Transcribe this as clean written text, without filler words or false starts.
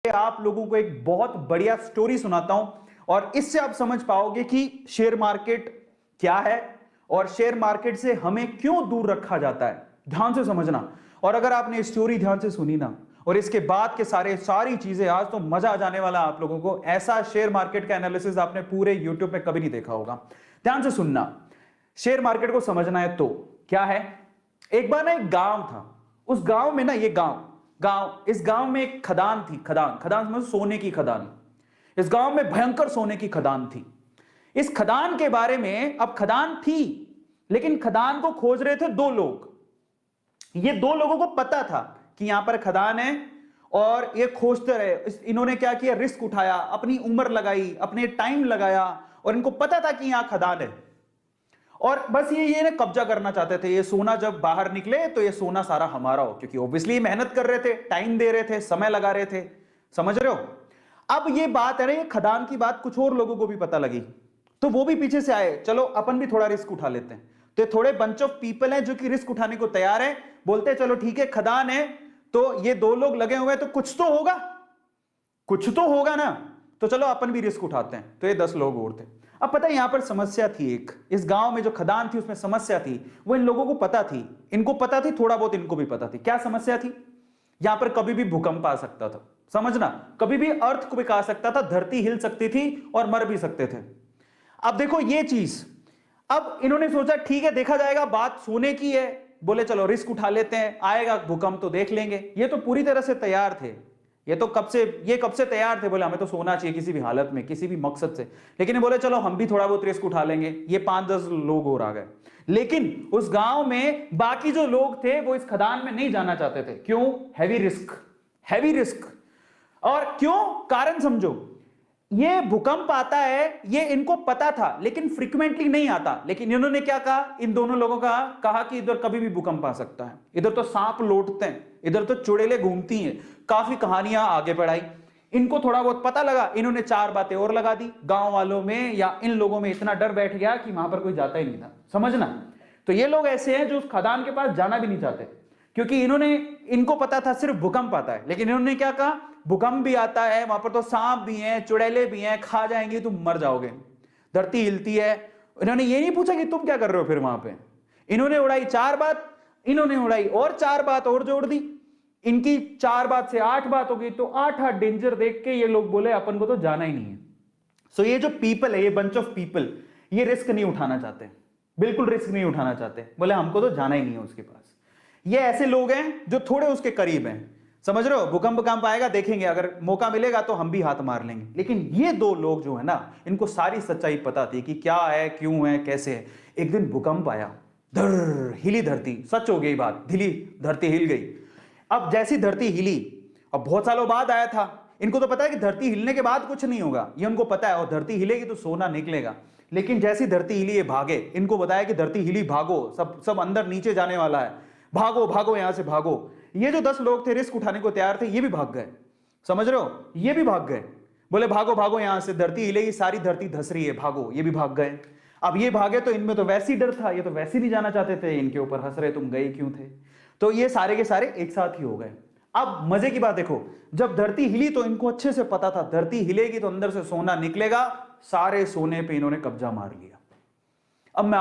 आप लोगों को एक बहुत बढ़िया स्टोरी सुनाता हूं और इससे आप समझ पाओगे कि शेयर मार्केट क्या है और शेयर मार्केट से हमें क्यों दूर रखा जाता है। ध्यान से समझना। और अगर आपने स्टोरी ध्यान से सुनी ना और इसके बाद के सारी चीजें, आज तो मजा आ जाने वाला आप लोगों को। ऐसा शेयर मार्केट का एनालिसिस आपने पूरे यूट्यूब में कभी नहीं देखा होगा। ध्यान से सुनना। शेयर मार्केट को समझना है तो क्या है। एक बार ना एक गांव था। उस गांव में ना, ये इस गांव में एक खदान थी। खदान समझो, सोने की खदान। इस गांव में भयंकर सोने की खदान थी। इस खदान के बारे में, अब खदान थी लेकिन खदान को खोज रहे थे दो लोग। ये दो लोगों को पता था कि यहां पर खदान है और ये खोजते रहे। इन्होंने क्या किया, रिस्क उठाया, अपनी उम्र लगाई, अपने टाइम लगाया और इनको पता था कि यहां खदान है और बस ये कब्जा करना चाहते थे। ये सोना जब बाहर निकले तो ये सोना सारा हमारा हो, क्योंकि ऑब्वियसली मेहनत कर रहे थे, टाइम दे रहे थे, समय लगा रहे थे। समझ रहे हो। अब ये बात है ना, ये खदान की बात कुछ और लोगों को भी पता लगी तो वो भी पीछे से आए, चलो अपन भी थोड़ा रिस्क उठा लेते हैं। तो थोड़े बंच ऑफ पीपल हैं जो कि रिस्क उठाने को तैयार है। बोलते हैं चलो ठीक है, खदान है तो ये दो लोग लगे हुए हैं तो कुछ तो होगा ना, तो चलो अपन भी रिस्क उठाते हैं। तो ये 10 लोग और थे। अब पता है यहां पर समस्या थी एक, इस गांव में जो खदान थी उसमें समस्या थी। वो इन लोगों को पता थी, इनको पता थी, थोड़ा बहुत इनको भी पता थी। क्या समस्या थी। यहां पर कभी भी भूकंप आ सकता था। समझना, कभी भी अर्थक्वेक आ सकता था, धरती हिल सकती थी और मर भी सकते थे। अब देखो ये चीज, अब इन्होंने सोचा ठीक है देखा जाएगा, बात सोने की है, बोले चलो रिस्क उठा लेते हैं, आएगा भूकंप तो देख लेंगे। ये तो पूरी तरह से तैयार थे। ये कब से तैयार थे, बोले हमें तो सोना चाहिए किसी भी हालत में, किसी भी मकसद से। लेकिन बोले चलो हम भी थोड़ा बहुत रिस्क उठा लेंगे। ये 5-10 लोग और आ गए। लेकिन उस गांव में बाकी जो लोग थे वो इस खदान में नहीं जाना चाहते थे। क्यों। Heavy risk. और क्यों, कारण समझो। ये भूकंप आता है, ये इनको पता था लेकिन फ्रीक्वेंटली नहीं आता। लेकिन इन्होंने क्या कहा, इन दोनों लोगों का कहा कि इधर कभी भी भूकंप आ सकता है, इधर तो सांप लौटते हैं, इधर तो चुड़ैलें घूमती हैं। काफी कहानियां आगे बढ़ाई। इनको थोड़ा बहुत पता लगा, इन्होंने 4 बातें और लगा दी। गांव वालों में या इन लोगों में इतना डर बैठ गया कि वहां पर कोई जाता ही नहीं था। समझना। तो ये लोग ऐसे हैं जो उस खदान के पास जाना भी नहीं चाहते, क्योंकि इनको पता था सिर्फ भूकंप आता है। लेकिन इन्होंने क्या कहा, भूकंप भी आता है, वहां पर तो सांप भी हैं, चुड़ैलें भी हैं, खा जाएंगे, तुम मर जाओगे, धरती हिलती है। इन्होंने ये नहीं पूछा कि तुम क्या कर रहे हो फिर वहां पे। इन्होंने उड़ाई 4 बात, इन्होंने उड़ाई और 4 बात और जोड़ दी। इनकी 4 बात से 8 बात हो गई। तो 8 डेंजर देख के ये लोग बोले अपन को तो जाना ही नहीं है। सो ये जो पीपल है, ये बंच ऑफ पीपल, ये रिस्क नहीं उठाना चाहते, बिल्कुल रिस्क नहीं उठाना चाहते। बोले हमको तो जाना ही नहीं है उसके पास। ये ऐसे लोग हैं जो थोड़े उसके करीब हैं। समझ रहे हो। भूकंप आएगा देखेंगे, अगर मौका मिलेगा तो हम भी हाथ मार लेंगे। लेकिन ये 2 लोग जो है ना, इनको सारी सच्चाई पता थी कि क्या है, क्यों है, कैसे है। एक दिन भूकंप आया, हिली धरती। सच हो गई बात, धरती हिल गई। अब जैसी धरती हिली, अब बहुत सालों बाद आया था, इनको तो पता है कि धरती हिलने के बाद कुछ नहीं होगा, ये उनको पता है। और धरती हिलेगी तो सोना निकलेगा। लेकिन जैसी धरती हिली ये भागे। इनको बताया कि धरती हिली, भागो, सब अंदर नीचे जाने वाला है, भागो यहां से भागो। ये जो 10 लोग थे रिस्क उठाने को तैयार थे, ये भी भाग गए। समझ रहे हो, ये भी भाग गए। बोले भागो यहां से, धरती हिलेगी, सारी धरती धस रही है, भागो। ये भी भाग गए। अब ये भागे तो इनमें तो वैसे ही डर था, ये तो वैसे ही नहीं जाना चाहते थे, इनके ऊपर हंस रहे तुम गए क्यों थे। तो ये सारे के सारे एक साथ ही हो गए। अब मजे की बात देखो, जब धरती हिली तो इनको अच्छे से पता था धरती हिलेगी तो अंदर से सोना निकलेगा। सारे सोने पे इन्होंने कब्जा मार लिया। अब मैं